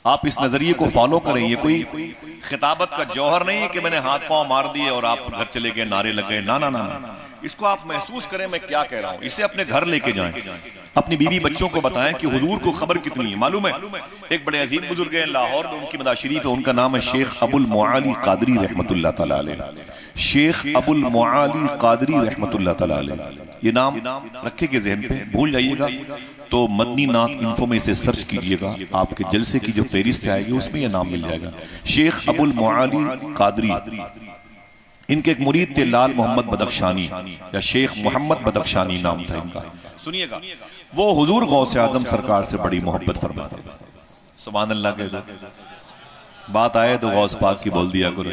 आप इस नजरिए को फॉलो करें। ये कोई खिताबत का जौहर नहीं है कि मैंने हाथ पांव मार दिए और आप घर चले गए, नारे लग गए। ना ना ना ना, इसको आप महसूस करें मैं क्या कह रहा हूं। इसे अपने घर लेके जाएं, अपनी बीवी बच्चों को बताएं कि हुजूर को खबर कितनी है। मालूम है, एक बड़े अजीम बुजुर्ग हैं लाहौर में, उनकी मदार शरीफ है, उनका नाम है शेख अबुल मुआली कादरी रहमतुल्लाह तआला अलैह। शेख अबुल मुआली कादरी रहमतुल्लाह तआला अलैह, ये नाम रखेंगे जहन पे, भूल जाइएगा तो मदनी नात इन्फो में इसे सर्च कीजिएगा, आपके जलसे की जो फेरिस्त आएगी उसमें यह नाम मिल जाएगा। शेख अबुल मुआली कादरी, इनके एक मुरीद थे लाल मोहम्मद बदख्शानी या शेख मोहम्मद बदख्शानी नाम था इनका। सुनिएगा, वो हुजूर गौसे आजम सरकार से बड़ी मोहब्बत फरमाते थे। सुभान अल्लाह कह दो, बात आए तो गौस पाक की बोल दिया करो।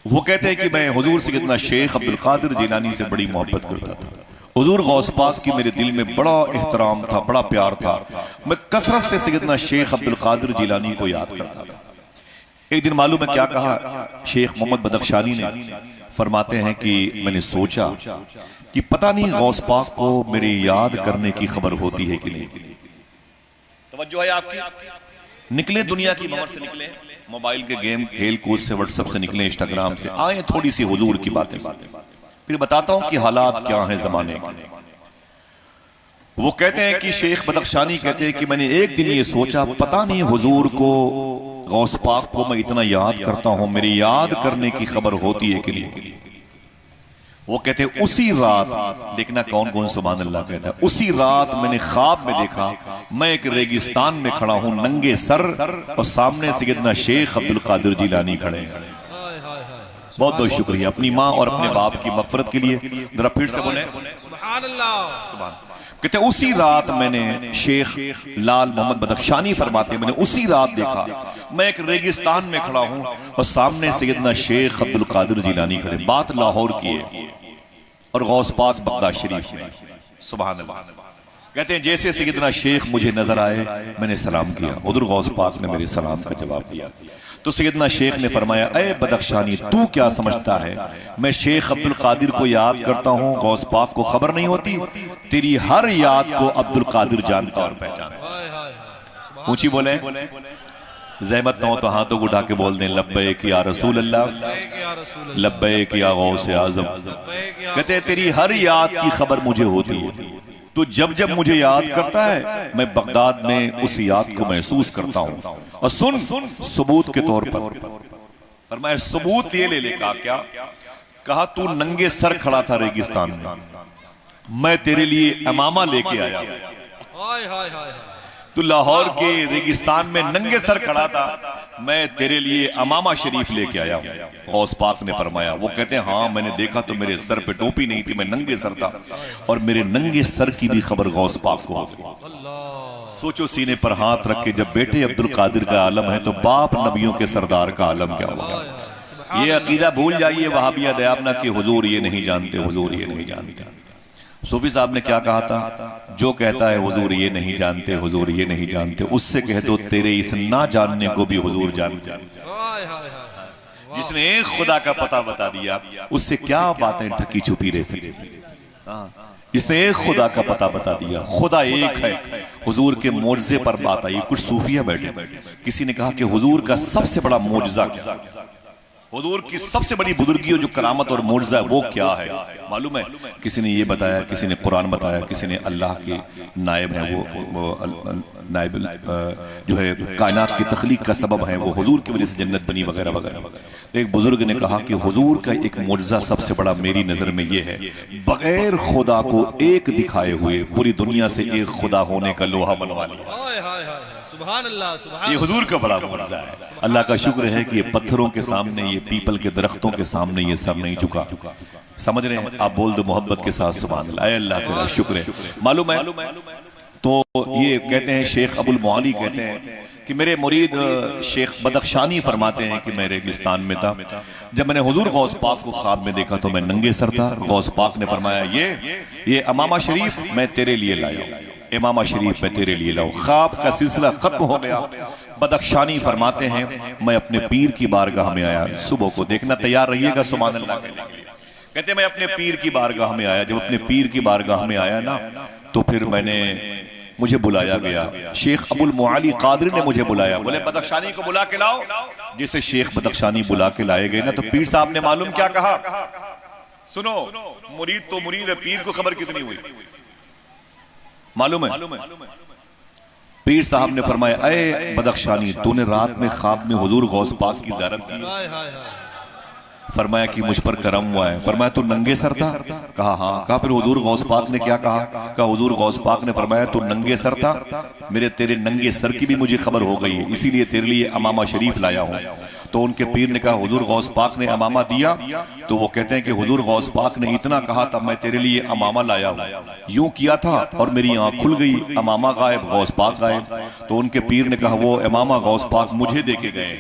वो कहते हैं कि मैं हुजूर सैयदना शेख अब्दुल कादिर जिलानी से बड़ी मोहब्बत करता था। हुजूर गौस पाक की मेरे दिल में बड़ा एहतराम था, बड़ा प्यार था। मैं कसरत से सैयदना शेख अब्दुल कादिर जिलानी को याद करता था। एक दिन मालूम है क्या कहा शेख मोहम्मद बदख्शानी ने? फरमाते हैं कि मैंने सोचा कि पता नहीं गौस पाक को मेरी याद करने की खबर होती है कि नहीं। तवज्जो है आपकी? निकले दुनिया की भंवर से, निकले मोबाइल के गेम खेल कूद से, व्हाट्सएप से निकले, इंस्टाग्राम से, आए थोड़ी सी हुजूर की बातें, फिर बताता हूं कि हालात क्या हैं जमाने के। वो कहते हैं कि शेख बदख्शानी कहते हैं कि मैंने एक दिन ये सोचा, पता नहीं हुजूर को, गौस पाक को मैं इतना याद करता हूं, मेरी याद करने की खबर होती है कि नहीं। वो कहते हैं उसी रात, देखना कौन कौन सुभान अल्लाह कहता है, उसी रात मैंने ख्वाब में देखा मैं एक रेगिस्तान में खड़ा हूं नंगे सर, और सामने सैयदना शेख अब्दुल कादिर जिलानी खड़े हैं। बहुत बहुत शुक्रिया अपनी माँ और अपने बाप की मगफरत के लिए। जरा फिर से बोले सुभान अल्लाह। सुभान। कहते उसी रात मैंने, शेख लाल मोहम्मद बदख्शानी फरमाते हैं, मैंने उसी रात देखा मैं एक रेगिस्तान में खड़ा हूं और सामने सैयदना शेख अब्दुल कादिर जिलानी खड़े। बात लाहौर की है और गौस पाक बगदाद शरीफ में। सुभान अल्लाह। कहते हैं जैसे सैयदना शेख मुझे नजर आए मैंने सलाम किया, उधर गौस पाक ने मेरे सलाम का जवाब दिया। तो सैयदना शेख ने फरमाया, ए बदख्शानी तू क्या समझता है, मैं शेख अब्दुल कादिर को याद करता हूं, गौस पाक को खबर नहीं होती? तेरी हर याद को अब्दुल कादिर जानता और पहचानता। ऊंची बोले, ज़हमत ना हो तो हाथों को उठा के बोल दें लब्बैक या रसूल अल्लाह, लब्बैक या गौसे आज़म। कहते हैं तेरी हर याद की खबर मुझे होती है, तो जब जब मुझे याद करता है मैं बगदाद में उस याद को महसूस करता हूं। और सुन सबूत के तौर पर मैं सबूत ये ले लेगा क्या? कहा तू नंगे सर खड़ा था रेगिस्तान में, मैं तेरे लिए इमामा लेके आया। तू लाहौर के रेगिस्तान में नंगे सर खड़ा था, मैं तेरे लिए अमामा शरीफ लेके आया हूं। गौस पाक ने फरमाया, वो कहते हैं हाँ मैंने देखा तो मेरे सर पे टोपी नहीं थी, मैं नंगे सर था, और मेरे नंगे सर की भी खबर गौस पाक को हो गई। सोचो सीने पर हाथ रख के, जब बेटे अब्दुल कादिर का आलम है तो बाप नबियों के सरदार का आलम क्या होगा। ये अकीदा भूल जाइए वहाबिया दयाबना कि हुजूर ये नहीं जानते, हुजूर ये नहीं जानते। सूफी साहब ने क्या कहा था, जो कहता है हुजूर ये नहीं जानते, हुजूर ये नहीं जानते, उससे कह दो तेरे इस ना जानने को भी हुजूर जानते हैं। जिसने एक खुदा का पता बता दिया उससे क्या बातें ढकी छुपी रह सकती। इसने एक खुदा का पता बता दिया, खुदा एक है। हुजूर के मोजज़े पर बात आई। कुछ सूफिया बैठे, किसी ने कहा कि हुजूर का सबसे बड़ा मोजज़ा क्या, हुजूर की सबसे बड़ी बुजुर्गी जो करामत और मोजज़ा वो क्या है मालूम है? किसी ने ये बताया, किसी ने कुरान बताया, किसी ने अल्लाह के नायब है, वो नायब जो है कायनात की तख्लीक का सबब है, वो हुजूर की वजह से जन्नत बनी वगैरह वगैरह। तो एक बुजुर्ग ने कहा कि हुजूर का एक मोजज़ा सबसे बड़ा मेरी नजर में ये है, बगैर खुदा को एक दिखाए हुए पूरी दुनिया से एक खुदा होने का लोहा मनवा लिया। सुभान अल्लाह, सुभान। ये हुजूर का बड़ा मोजज़ा है। अल्लाह का शुक्र है कि ये पत्थरों के सामने, ये पीपल के दरख्तों के सामने ये सर नहीं झुका। समझ रहे हैं? आप बोल दो मोहब्बत के साथ सुभान अल्लाह। अल्लाह तेरा शुक्र है। मालूम है, तो ये कहते हैं शेख अबुल मुआली कहते हैं कि मेरे मुरीद शेख बदख्शानी फरमाते हैं कि मैं रेगिस्तान में था, जब मैंने हुजूर गौस पाक को ख्वाब में देखा तो मैं नंगे सर था। गौस पाक ने फरमाया ये अमामा शरीफ मैं तेरे लिए लाया हूं, इमामा शरीफ मैं तेरे लिए लाऊं। ख्वाब का सिलसिला खत्म हो गया। बदख्शानी फरमाते हैं मैं अपने पीर की बारगाह में आया। सुबह को देखना तैयार रहिएगा सुभान अल्लाह के लिए। कहते मैं अपने पीर की बारगाह में आया। जब अपने पीर की बारगाह में आया ना, तो फिर मैंने मुझे बुलाया गया, शेख अबुल मुआली कादरी ने मुझे बुलाया, बोले बदख्शानी को बुला के लाओ। जैसे शेख बदख्शानी बुला के लाए गए ना, तो पीर साहब ने मालूम क्या कहा, सुनो, मुरीद तो मुरीद है, पीर को खबर कितनी हुई मालूम है? पीर साहब ने फरमाया, अरे बदख्शानी, तूने रात में ख्वाब में हुजूर गौस पाक की ज़ियारत की? फरमाया कि मुझ पर करम हुआ है। फरमाया तू नंगे सर था? कहा हाँ। कहा फिर हुजूर गौस पाक ने क्या कहा? कहा हुजूर गौस पाक ने फरमाया तू नंगे सर था, मेरे तेरे नंगे सर की भी मुझे खबर हो गई है, इसीलिए तेरे लिए अमामा शरीफ लाया हूँ। तो उनके पीर ने कहा हुजूर गौस पाक ने अमामा दिया? तो वो कहते हैं कि हुजूर गौस पाक ने इतना कहा तब मैं तेरे लिए अमामा लाया हूँ। यूं किया था और मेरी आंख खुल गई, अमामा गायब, गौस पाक गायब। तो उनके पीर ने कहा वो अमामा गौस पाक मुझे दे के गए।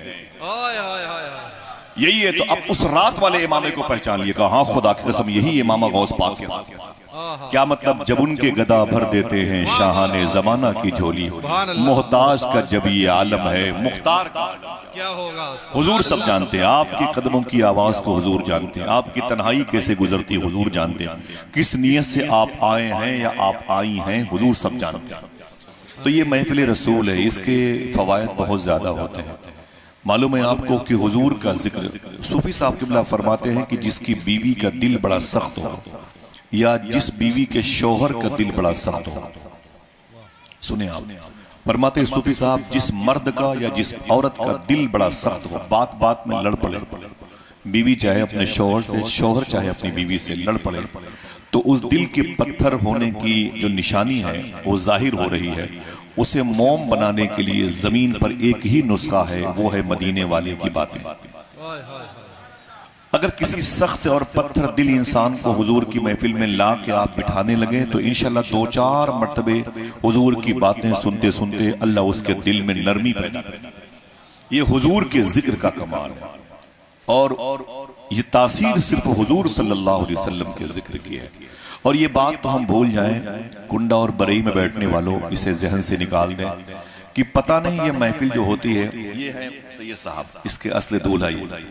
यही है। तो अब उस रात वाले इमामे को पहचान लिया, कहा हाँ खुदा की कसम यही इमामा गौस पाक के रात था। क्या मतलब, जब उनके गदा भर देते हैं शाहाने जमाना की झोली, मोहताज का जब ये आलम है, मुख्तार का क्या होगा हुजूर सब जानते हैं। आपकी कदमों की आवाज को हुजूर जानते हैं, आपकी तन्हाई कैसे गुजरती हुजूर जानते हैं, किस नियत से आप आए हैं या आप आई हैं हुजूर सब जानते हैं। तो ये महफिल रसूल है, इसके फवायद बहुत ज्यादा होते हैं। मालूम है आपको कि हुजूर का जिक्र, सूफी साहब किबला फरमाते हैं कि जिसकी बीवी का दिल बड़ा सख्त हो या जिस बीवी के शौहर का दिल बड़ा सख्त हो, सुने आप, फरमाते हैं सूफी साहब, जिस मर्द का या जिस औरत का दिल बड़ा सख्त हो, बात बात में लड़ पड़े, बीवी चाहे अपने शौहर से, शौहर चाहे अपनी बीवी से लड़ पड़े, तो उस दिल के पत्थर होने की जो निशानी है वो जाहिर हो रही है। उसे मोम बनाने के लिए जमीन पर एक ही नुस्खा है, वो है मदीने वाले की बातें। अगर किसी सख्त और पत्थर दिल इंसान को हुजूर की महफिल में ला के आप बिठाने लगे तो इंशाल्लाह 2-4 मर्तबे हुजूर की बातें सुनते सुनते अल्लाह उसके दिल में नरमी पैदा करे। ये हुजूर के जिक्र का कमाल है और ये तासीर सिर्फ हुजूर सल्लल्लाहु अलैहि वसल्लम के जिक्र की है। और ये बात तो हम भूल जाएं, कुंडा और बरई में बैठने वालों, इसे जहन से निकाल दें कि पता नहीं ये महफिल जो होती है, ये है सैयद साहब, इसके असली दूल्हा ये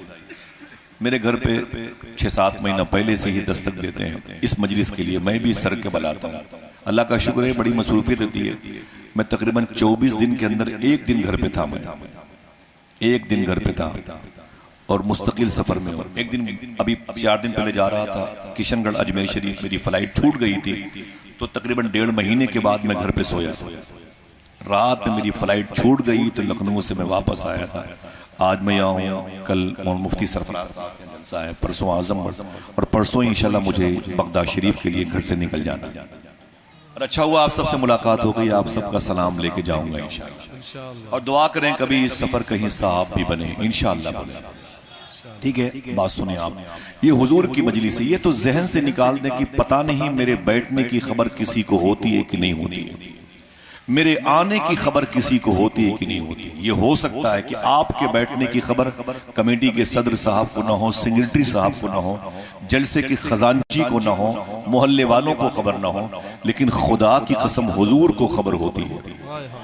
मेरे घर पे 6-7 महीना पहले से ही दस्तक देते हैं इस मजलिस के लिए। मैं भी सर के बलाता हूँ, अल्लाह का शुक्र है, बड़ी मसरूफियत होती है। मैं तकरीबन 24 दिन के अंदर एक दिन घर पे था, मैं एक दिन घर पे था और मुस्तकिल सफर में हूँ। एक दिन अभी 4 दिन पहले जा रहा था किशनगढ़ अजमेर शरीफ, मेरी फ्लाइट छूट गई थी, तो तकरीबन 1.5 महीने के बाद मैं घर पे सोया था। रात में मेरी फ्लाइट छूट गई तो लखनऊ से मैं वापस आया था। आज मैं यहाँ हूँ, कल मुफ्ती सरफराज साहब का जलसा है, परसों आजमगढ़, और परसों इंशाल्लाह मुझे बगदाद शरीफ के लिए घर से निकल जाना। और अच्छा हुआ आप सबसे मुलाकात हो गई, आप सबका सलाम लेके जाऊंगा इंशाल्लाह। और दुआ करें कभी इस सफर कहीं साहब भी बने, इंशाल्लाह बने। ठीक है, बात सुने आप, ये हुजूर की मजलिस है, ये तो जहन से निकाल दें कि पता नहीं मेरे बैठने की खबर किसी को होती है कि नहीं होती है, मेरे आने की खबर किसी को होती है कि नहीं होती। ये हो सकता है कि आपके बैठने की खबर कमेटी के सदर साहब को ना हो, सेक्रेटरी साहब को ना हो, जलसे की खजानची को ना हो, मोहल्ले वालों को खबर ना हो, लेकिन खुदा की कसम हुजूर को खबर होती है।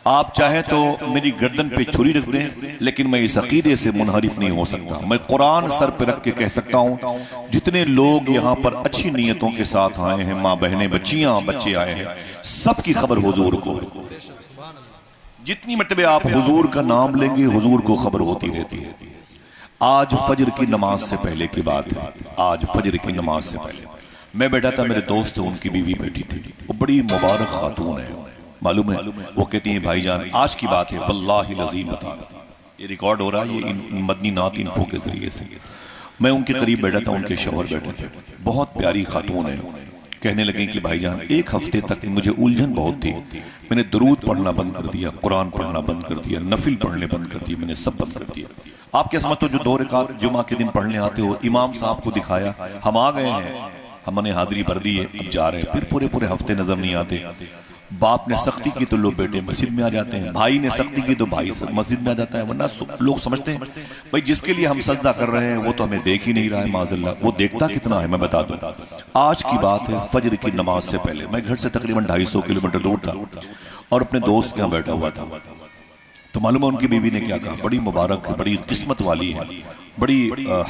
आप चाहें तो मेरी गर्दन पे छुरी रख दें, लेकिन मैं इस अकीदे से मुनहरिफ नहीं हो सकता। मैं कुरान सर पे रख के कह सकता हूँ, जितने लोग यहाँ पर अच्छी नीयतों के साथ आए हैं, माँ बहनें, बच्चियां, बच्चे आए हैं, सबकी खबर हुजूर को। जितनी मर्तबे आप हुजूर का नाम लेंगे हुजूर को खबर होती रहती है। आज फजर की नमाज से पहले की बात है, आज फजर की नमाज से पहले मैं बैठा था, मेरे दोस्त उनकी बीवी बैठी थी, वो बड़ी मुबारक खातून है, मालूम है। वो कहती हैं भाईजान आज की बात है, वल्लाहि लज़ीम बता रहा, ये रिकॉर्ड हो रहा है, ये मदनी नात इन्फो के जरिए से। मैं उनके करीब बैठा था, उनके शौहर बैठे थे, बहुत प्यारी खातून है। कहने लगे कि भाईजान 1 हफ्ते तक मुझे उलझन बहुत थी, मैंने दुरूद पढ़ना बंद कर दिया, कुरान पढ़ना बंद कर दिया, नफिल पढ़ने बंद कर दिया, मैंने सब बंद कर दिया। आप क्या समझते हो जो 2 रकात जुमा के दिन पढ़ने आते हो, इमाम साहब को दिखाया, हम आ गए हैं, हमने हाजिरी भर दी है, अब जा रहे हैं, फिर पूरे पूरे हफ्ते नजर नहीं आते। बाप ने सख्ती की तो लोग बेटे मस्जिद में आ जाते हैं, भाई ने सख्ती की तो भाई मस्जिद में आ जाता है। वरना लोग समझते हैं भाई जिसके लिए हम सजदा कर रहे हैं वो तो हमें देख ही नहीं रहा है, माज़अल्लाह, वो देखता कितना है। मैं बता दूं, आज की बात है, फजर की नमाज से पहले मैं घर से तकरीबन 250 किलोमीटर दूर था और अपने दोस्त के यहाँ बैठा हुआ था। तो मालूम है उनकी बीवी ने क्या कहा, बड़ी मुबारक है, बड़ी किस्मत वाली है, बड़ी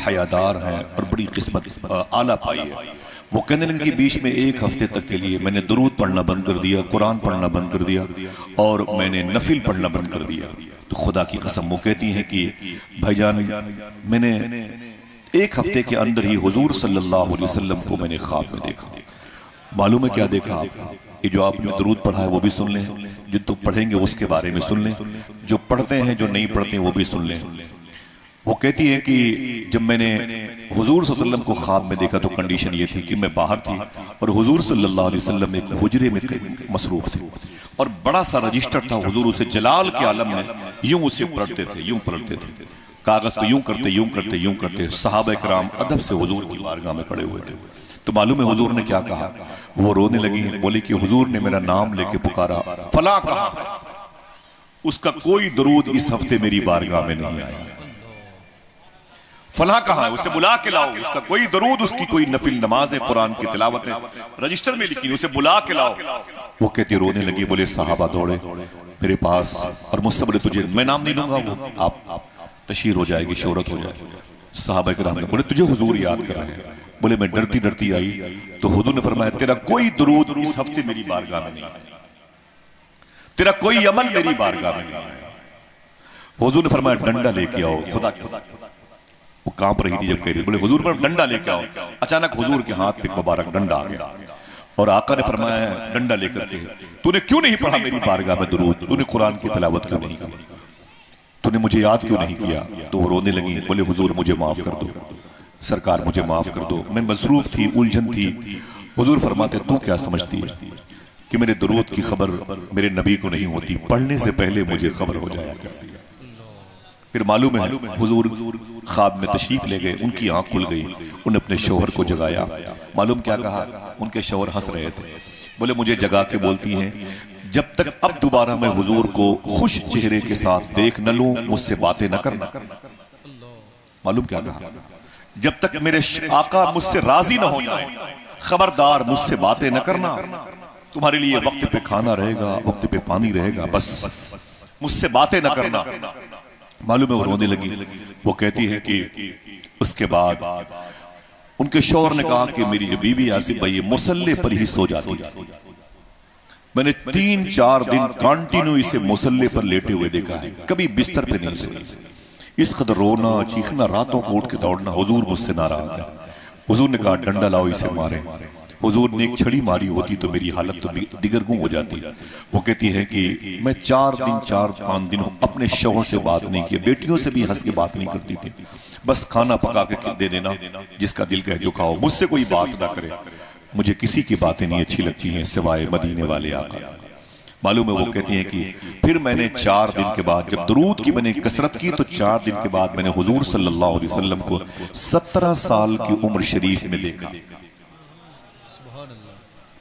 हयादार है और बड़ी किस्मत आला पाई है। वो कहने लगे कि बीच में एक हफ्ते तक के लिए मैंने दुरूद पढ़ना बंद कर दिया, कुरान पढ़ना बंद कर दिया और मैंने नफिल पढ़ना बंद कर दिया। तो खुदा की कसम वो कहती हैं कि भाईजान मैंने एक हफ्ते के अंदर ही हुजूर सल्लल्लाहु अलैहि वसल्लम को मैंने ख्वाब में देखा। मालूम है क्या देखा आपको? ये जो आपने दुरूद पढ़ा है वो भी सुन लें, जो तो पढ़ेंगे उसके बारे में सुन लें, जो पढ़ते हैं जो नहीं पढ़ते वो भी सुन लें। वो कहती है कि जब मैंने हुजूर सल्लल्लाहु अलैहि वसल्लम को ख्वाब में देखा तो कंडीशन ये थी कि मैं बाहर थी और हुजूर सल्लल्लाहु अलैहि वसल्लम एक हुजरे में मसरूफ थे और बड़ा सा रजिस्टर था। हुजूर उसे जलाल के आलम में यूं उसे पलटते थे, यूं पलटते थे, कागज को यूं करते यूं करते यूं करते। सहाबा किराम अदब से हुजूर की बारगाह में खड़े हुए थे। तो मालूम है हुजूर ने क्या कहा? वो रोने लगी, बोली कि हुजूर ने मेरा नाम लेके पुकारा, फला कहा है, उसका कोई दरूद इस हफ्ते मेरी बारगाह में नहीं आया। फला कहा है, उसे बुला के लाओ, उसका कोई दरूद, उसकी कोई नफिल नमाज है, कुरान की तिलावत है, रजिस्टर में लिखी, उसे बुला के लाओ। वो कहती रोने लगी, बोले साहबा दौड़े मेरे पास और मुझसे बोले तुझे, मैं नाम नहीं लूंगा, वो आप तशहीर हो जाएगी, शोहरत हो जाएगी। साहबा किराम ने बोले तुझे हुजूर याद कर रहे हैं। बोले मैं डरती डरती आई तो हुजूर ने फरमाया तेरा कोई दुरूद इस हफ्ते मेरी बारगाह में नहीं आया, तेरा कोई अमल मेरी बारगाह में नहीं आया। हुजूर ने फरमाया डंडा लेके आओ। खुदा के वो कांप रही थी जब कह रही, बोले हुजूर पर डंडा लेके आओ। अचानक हुजूर के हाथ पे मुबारक डंडा आ गया और आका ने फरमाया डंडा लेकर के तूने क्यों नहीं पढ़ा मेरी बारगाह में दुरूद, तूने कुरान की तिलावत क्यों नहीं की, तूने मुझे याद क्यों नहीं किया? तो वो रोने लगी, बोले हुजूर मुझे माफ कर दो, सरकार मुझे माफ कर दो, मैं मसरूफ थी, उलझन थी। हुजूर फरमाते तू क्या समझती है कि मेरे दुरूद की खबर मेरे नबी को नहीं होती, पढ़ने से पहले मुझे खबर हो जाया करती है। फिर मालूम है हुजूर ख्वाब में तशरीफ ले गए, उनकी आंख खुल गई, उन्हें अपने शोहर को जगाया। मालूम क्या कहा? उनके शोहर हंस रहे थे, बोले मुझे जगा के बोलती हैं जब तक अब दोबारा मैं हुजूर को खुश चेहरे के साथ देख न लूं मुझसे बातें न करना। मालूम क्या कहा? जब तक मेरे आका मुझसे राजी न हो जाए, खबरदार मुझसे बातें न करना, तुम्हारे लिए वक्त पे खाना रहेगा, वक्त पे पानी रहेगा, बस मुझसे बातें न करना। मालूम है वो रोने लगी। वो कहती है कि उसके बाद उनके शौहर ने कहा कि मेरी जो बीवी आसिफ भाई मुसल्ले पर ही सो जाती थी, मैंने 3-4 दिन कंटिन्यू इसे मुसल्ले पर लेटे हुए देखा है, कभी बिस्तर पे नहीं सोई। इस कदर रोना चीखना, रातों को उठ के दौड़ना। हुजूर मुझसे नाराज है। हुजूर ने कहा डंडा लाओ इसे मारे। हुजूर ने एक छड़ी मारी होती तो मेरी हालत तो दिगरगुं हो जाती। वो कहती है कि मैं 4-5 दिन अपने शौहर से बात नहीं की, बेटियों से भी हंस के बात नहीं करती थी, बस खाना पका के दे देना, जिसका दिल कहे जो खाओ, मुझसे कोई बात ना करे। मुझे किसी की बातें नहीं अच्छी लगती हैं सिवाय मदीने वाले आका। मालूम है वो कहती हैं कि फिर मैंने 4 दिन के बाद जब दुरूद की मैंने कसरत की तो 4 दिन के बाद मैंने हुजूर सल्लल्लाहु अलैहि वसल्लम को 17 साल की उम्र शरीफ में देखा।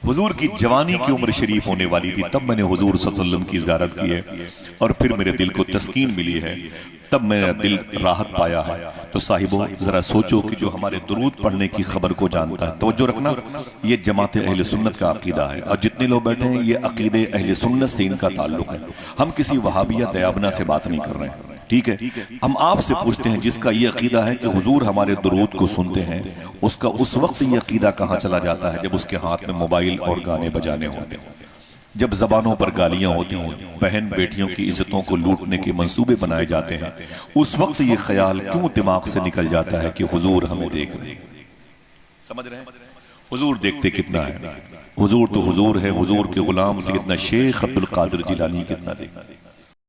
हुजूर की जवानी की उम्र शरीफ होने वाली थी, तब मैंने हुजूर सल्लल्लाहु अलैहि वसल्लम की ज़ियारत की है और फिर मेरे दिल को तस्कीन मिली है, तब मेरा दिल राहत पाया है। तो साहिबो जरा सोचो कि जो हमारे दुरूद पढ़ने की खबर को जानता है, तवज्जो रखना, ये जमात अहले सुन्नत का अकीदा है और जितने लोग बैठे हैं ये अकीदे अहले सुन्नत से इनका ताल्लुक है। हम किसी वहाबिया दयाबना से बात नहीं कर रहे हैं, ठीक है? हम आपसे पूछते हैं जिसका ये अकीदा है कि हुजूर हमारे दुरूद को सुनते हैं, उसका उस वक्त ये अकीदा कहाँ चला जाता है जब उसके हाथ में मोबाइल और गाने बजाने होते हैं, जब जबानों पर गालियां होती हैं, बहन बेटियों की इज्जतों को लूटने के मंसूबे बनाए जाते हैं, उस वक्त ये ख्याल क्यों दिमाग से निकल जाता है कि हुजूर हमें देख रहे हैं? समझ रहे हैं? हुजूर देखते कितना है, हुजूर तो हुजूर है। हुजूर के गुलाम सैयदना शेख अब्दुल कादिर जिलानी कितना देखते।